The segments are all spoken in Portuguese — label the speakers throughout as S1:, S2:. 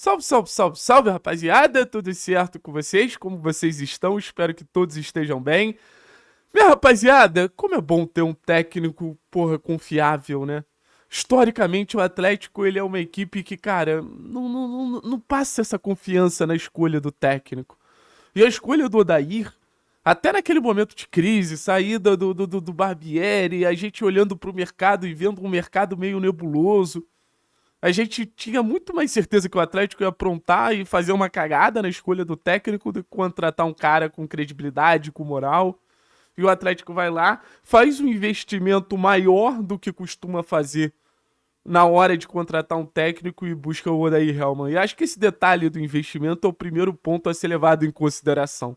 S1: Salve, salve, salve, salve, rapaziada! Tudo certo com vocês? Como vocês estão? Espero que todos estejam bem. Minha rapaziada, como é bom ter um técnico, porra, confiável, né? Historicamente, o Atlético, ele é uma equipe que, cara, não passa essa confiança na escolha do técnico. E a escolha do Odair, até naquele momento de crise, saída do Barbieri, a gente olhando pro mercado e vendo um mercado meio nebuloso, a gente tinha muito mais certeza que o Atlético ia aprontar e fazer uma cagada na escolha do técnico do que contratar um cara com credibilidade, com moral. E o Atlético vai lá, faz um investimento maior do que costuma fazer na hora de contratar um técnico e busca o Odair Hellmann. E acho que esse detalhe do investimento é o primeiro ponto a ser levado em consideração.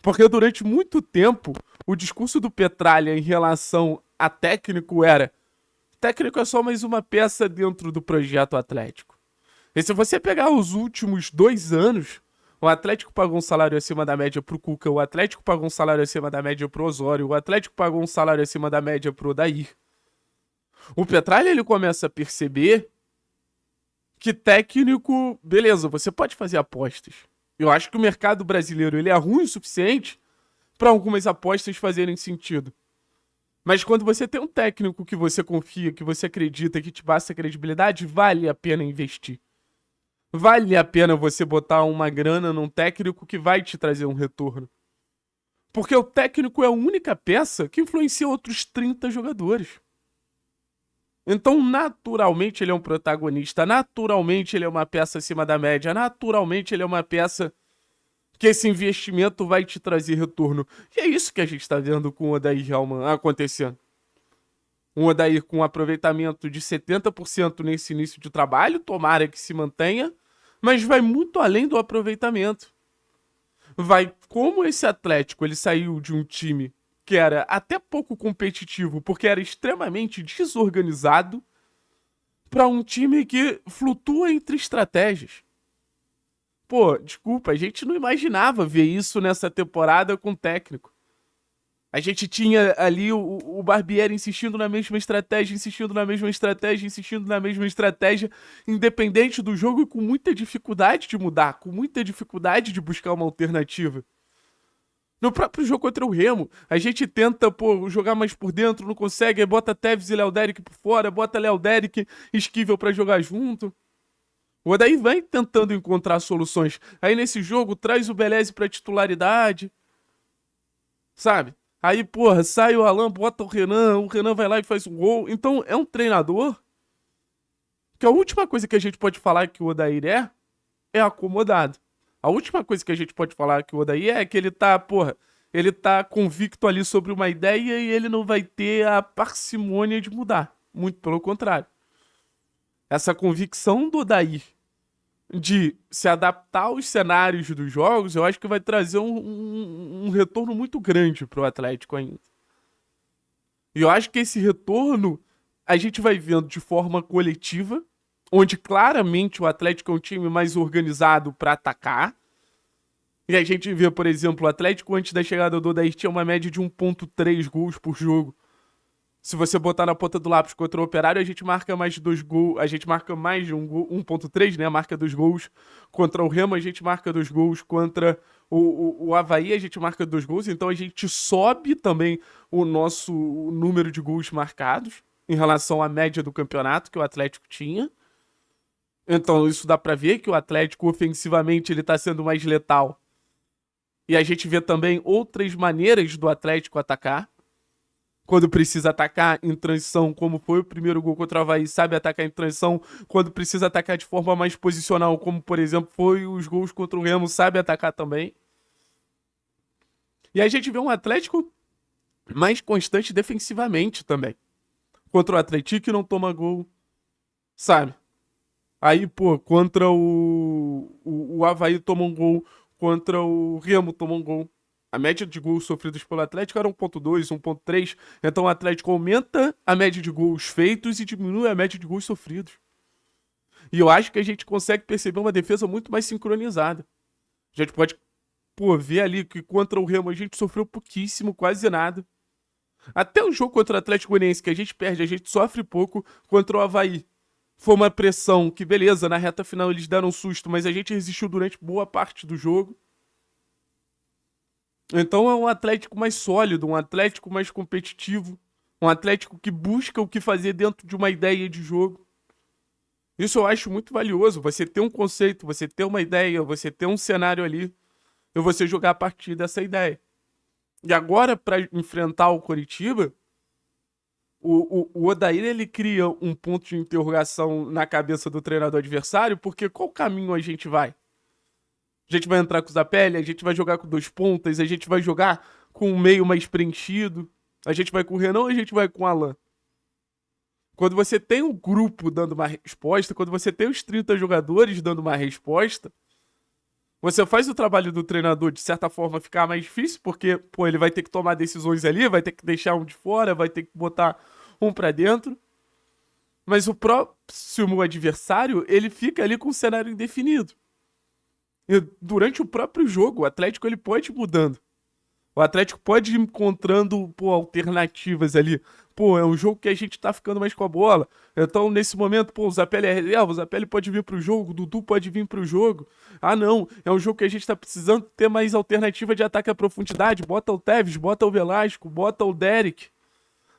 S1: Porque durante muito tempo, o discurso do Petralha em relação a técnico era: técnico é só mais uma peça dentro do projeto Atlético. E se você pegar os últimos 2 anos, o Atlético pagou um salário acima da média pro Cuca, o Atlético pagou um salário acima da média pro Osório, o Atlético pagou um salário acima da média pro Odair. O Petralha, ele começa a perceber que técnico, beleza, você pode fazer apostas. Eu acho que o mercado brasileiro, ele é ruim o suficiente para algumas apostas fazerem sentido. Mas quando você tem um técnico que você confia, que você acredita, que te passa credibilidade, vale a pena investir. Vale a pena você botar uma grana num técnico que vai te trazer um retorno. Porque o técnico é a única peça que influencia outros 30 jogadores. Então, naturalmente, ele é um protagonista. Naturalmente, ele é uma peça acima da média. Naturalmente, ele é uma peça que esse investimento vai te trazer retorno. E é isso que a gente está vendo com o Odair Hellmann acontecendo. Um Odair com um aproveitamento de 70% nesse início de trabalho, tomara que se mantenha, mas vai muito além do aproveitamento. Vai como esse Atlético, ele saiu de um time que era até pouco competitivo, porque era extremamente desorganizado, para um time que flutua entre estratégias. Pô, desculpa, a gente não imaginava ver isso nessa temporada com o técnico. A gente tinha ali o Barbieri insistindo na mesma estratégia, insistindo na mesma estratégia, insistindo na mesma estratégia, independente do jogo e com muita dificuldade de mudar, com muita dificuldade de buscar uma alternativa. No próprio jogo contra o Remo, a gente tenta, pô, jogar mais por dentro, não consegue, aí bota Tevez e Léo Derek por fora, bota Léo Derek Esquivel pra jogar junto. O Odair vai tentando encontrar soluções. Aí nesse jogo, traz o Beleze pra titularidade, sabe? Aí, porra, sai o Alan, bota o Renan vai lá e faz um gol. Então, é um treinador que a última coisa que a gente pode falar que o Odair é acomodado. A última coisa que a gente pode falar que o Odair é que ele tá, porra, ele tá convicto ali sobre uma ideia e ele não vai ter a parcimônia de mudar. Muito pelo contrário. Essa convicção do Odair de se adaptar aos cenários dos jogos, eu acho que vai trazer um retorno muito grande pro Atlético ainda. E eu acho que esse retorno a gente vai vendo de forma coletiva, onde claramente o Atlético é um time mais organizado para atacar. E a gente vê, por exemplo, o Atlético antes da chegada do Odair tinha uma média de 1,3 gols por jogo. Se você botar na ponta do lápis contra o Operário, a gente marca mais de 2 gols. A gente marca mais de 1,3, né? Marca 2 gols. Contra o Remo, a gente marca 2 gols. Contra o Avaí, a gente marca 2 gols. Então a gente sobe também o nosso número de gols marcados em relação à média do campeonato que o Atlético tinha. Então isso dá pra ver que o Atlético ofensivamente ele tá sendo mais letal. E a gente vê também outras maneiras do Atlético atacar. Quando precisa atacar em transição, como foi o primeiro gol contra o Avaí, sabe atacar em transição. Quando precisa atacar de forma mais posicional, como por exemplo foi os gols contra o Remo, sabe atacar também. E a gente vê um Atlético mais constante defensivamente também. Contra o Atlético não toma gol, sabe? Aí, pô, contra o Avaí toma um gol, contra o Remo toma um gol. A média de gols sofridos pelo Atlético era 1,2, 1,3. Então o Atlético aumenta a média de gols feitos e diminui a média de gols sofridos. E eu acho que a gente consegue perceber uma defesa muito mais sincronizada. A gente pode, pô, ver ali que contra o Remo a gente sofreu pouquíssimo, quase nada. Até o jogo contra o Atlético Goianiense que a gente perde, a gente sofre pouco contra o Avaí. Foi uma pressão que, beleza, na reta final eles deram um susto, mas a gente resistiu durante boa parte do jogo. Então é um Atlético mais sólido, um Atlético mais competitivo, um Atlético que busca o que fazer dentro de uma ideia de jogo. Isso eu acho muito valioso, você ter um conceito, você ter uma ideia, você ter um cenário ali, e você jogar a partir dessa ideia. E agora, para enfrentar o Coritiba, o Odair, ele cria um ponto de interrogação na cabeça do treinador adversário, porque qual caminho a gente vai? A gente vai entrar com o Zapelli, a gente vai jogar com 2 pontas, a gente vai jogar com um meio mais preenchido, a gente vai com o Renan ou a gente vai com o Alan? Quando você tem um grupo dando uma resposta, quando você tem os 30 jogadores dando uma resposta, você faz o trabalho do treinador, de certa forma, ficar mais difícil, porque, pô, ele vai ter que tomar decisões ali, vai ter que deixar um de fora, vai ter que botar um pra dentro. Mas o próximo adversário, ele fica ali com o cenário indefinido. E durante o próprio jogo, o Atlético ele pode ir mudando. O Atlético pode ir encontrando, pô, alternativas ali. Pô, é um jogo que a gente tá ficando mais com a bola. Então, nesse momento, pô, o Zapelli é reserva, o Zapelli pode vir pro jogo, o Dudu pode vir pro jogo. Ah, não, é um jogo que a gente tá precisando ter mais alternativa de ataque à profundidade. Bota o Tevez, bota o Velasco, bota o Derek.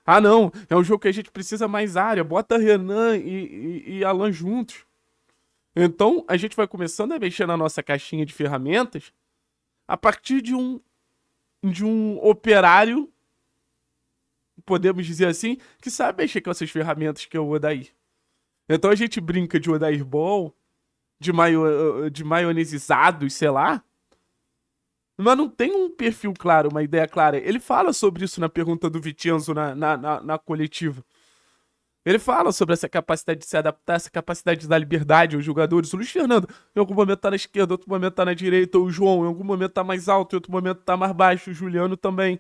S1: Ah, não, é um jogo que a gente precisa mais área. Bota Renan e Alan juntos. Então, a gente vai começando a mexer na nossa caixinha de ferramentas a partir de um operário, podemos dizer assim, que sabe mexer com essas ferramentas que é o Odair. Então a gente brinca de Odair Ball, de maionesizados, sei lá, mas não tem um perfil claro, uma ideia clara. Ele fala sobre isso na pergunta do Vicenzo na coletiva. Ele fala sobre essa capacidade de se adaptar, essa capacidade de dar liberdade aos jogadores. O Luiz Fernando, em algum momento tá na esquerda, em outro momento tá na direita. O João, em algum momento tá mais alto, em outro momento tá mais baixo. O Juliano também.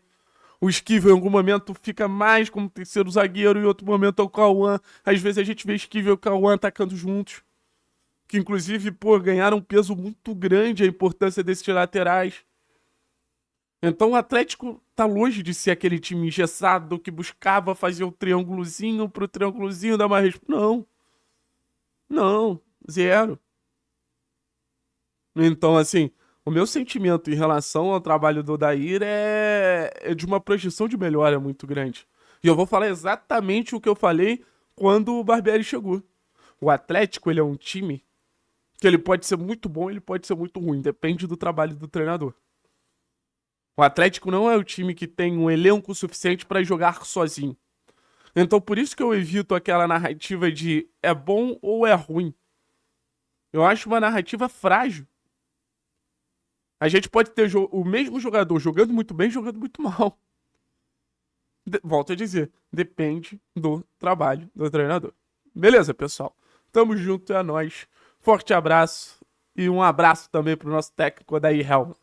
S1: O Esquivel, em algum momento, fica mais como terceiro zagueiro, em outro momento é o Cauã. Às vezes a gente vê Esquivel e o Cauã atacando juntos. Que, inclusive, pô, ganharam um peso muito grande a importância desses laterais. Então o Atlético tá longe de ser aquele time engessado que buscava fazer o triângulozinho pro triângulozinho dar uma resposta. Não, não, zero. Então, assim, o meu sentimento em relação ao trabalho do Odair é de uma projeção de melhora muito grande. E eu vou falar exatamente o que eu falei quando o Barbieri chegou. O Atlético, ele é um time que ele pode ser muito bom, ele pode ser muito ruim, depende do trabalho do treinador. O Atlético não é o time que tem um elenco suficiente para jogar sozinho. Então por isso que eu evito aquela narrativa de é bom ou é ruim. Eu acho uma narrativa frágil. A gente pode ter o mesmo jogador jogando muito bem, jogando muito mal. Volto a dizer, depende do trabalho do treinador. Beleza, pessoal? Tamo junto, é nóis. Forte abraço e um abraço também pro nosso técnico Odair Helma.